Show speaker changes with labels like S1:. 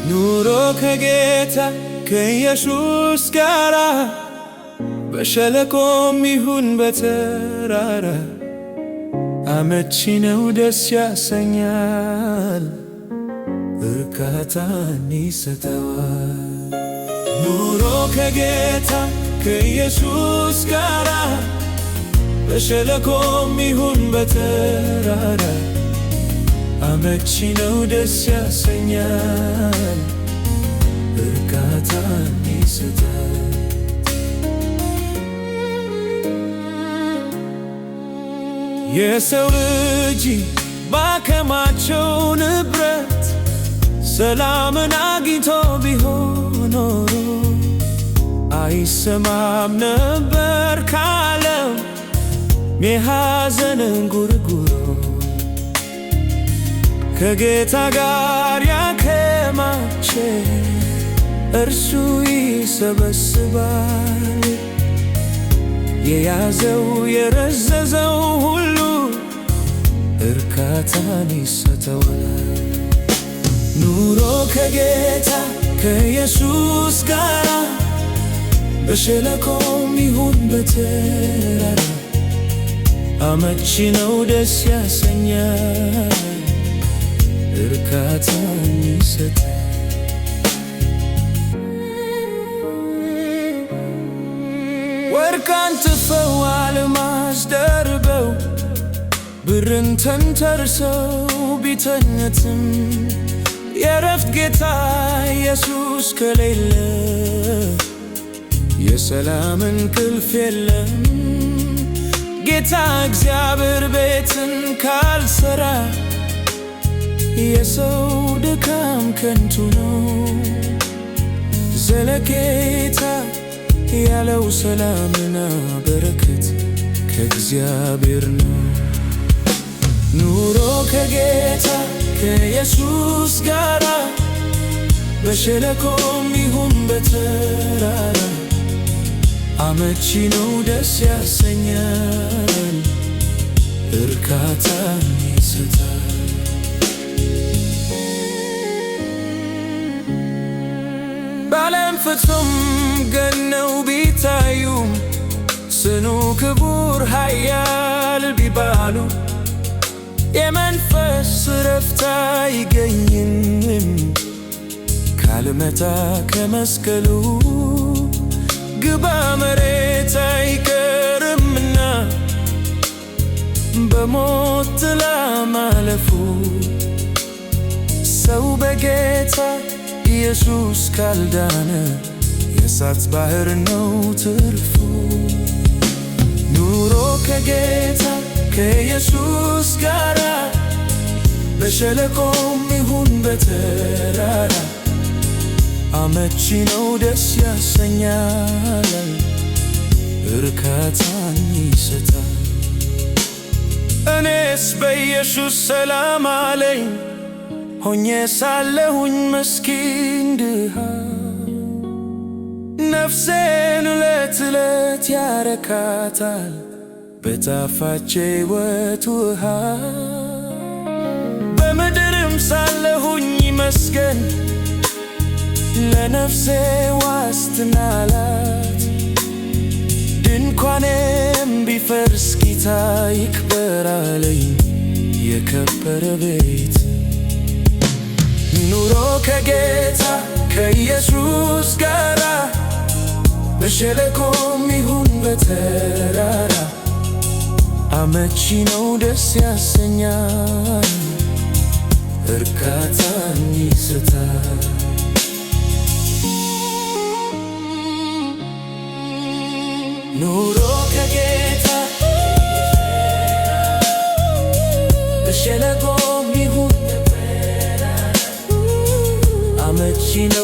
S1: ኑሮ ከጌታ ከኢየሱስ ጋራ በሸለቆም ይሁን በተራራ አመቺ ነው፣ ደስ ያሰኛል፣ እርካታን ይሰጠዋል። ኑሮ ከጌታ ከኢየሱስ ጋራ በሸለቆም ይሁን በተራራ አመቺ ነው፣ ደስ ያሰኛል፣ እርካታን ይሰጣል። የሰው ልጅ ባከማቸው ንብረት ሰላምን አግኝቶ ቢሆን ኖሮ አይሰማም ነበር ካለም የሐዘን እንጉርጉሮ። ከጌታ ጋር ያከማቸ እርሱ ይሰበስባል፣ የያዘው የረዘዘው ሁሉ እርካታን ይሰጠዋል። ኑሮ ከጌታ ከኢየሱስ ጋር በሸለቆም ይሁን በተራራ አመቺ ነው፣ ደስ ያሰኛል፣ እርካታን ይሰጣል። ወርቅ አንጥፈው አልማዝ ደርበው ብርን ተንተርሰው ቢተኙትም የዕረፍት ጌታ ኢየሱስ ከሌለ የሰላም እንቅልፍ የለም። ጌታ እግዚአብሔር ቤትን ካልሰራ የሰው ድካም ከንቱ ነው። ዘለቄታ ያለው ሰላምና በረከት ከእግዚአብሔር ነው። ኑሮ ከጌታ ከኢየሱስ ጋራ በሸለቆም ይሁን በተራራ አመቺ ነው፣ ደስ ያሰኛል፣ እርካታን ይሰጣል። በዓለም ፍጹም ገነው ቢታዩም ጽኑ ክቡር ኃያል ቢባሉ የመንፈስ ረፍት አይገኝም ካልመታ ከመስቀሉ። ግባ መሬት አይቀርምና በሞት ጥላ ማለፉ። ሰው በጌታ ኢየሱስ ካልዳነ የእሳት ባህር ነው ትርፉ። ኑሮ ከጌታ ከኢየሱስ ጋራ በሸለቆም ይሁን በተራራ አመቺ ነው፣ ደስ ያሰኛል፣ እርካታን ይሰጣል። እኔስ በኢየሱስ ሰላም አለኝ ሆኜ ሳለሁኝ ምስኪን ድሃ። ነፍሴን ዕለት ዕለት ያረካታል በጣፋጭ ሕይወት ውሃ። በምድርም ሳለሁኝ ይመስገን ለነፍሴ ዋስትና አላት። ድንኳኔም ቢፈርስ ጌታ ይክበር አለኝ የከበረ ቤት። ኑሮ ከጌታ ከኢየሱስ ጋራ በሸለቆም ይሁን በተራራ አመቺ ነው፣ ደስ ያሰኛል፣ እርካታን ይሰጣል። ኑሮ ከጌታ በሸለቆም ይሁን አመቺ ነው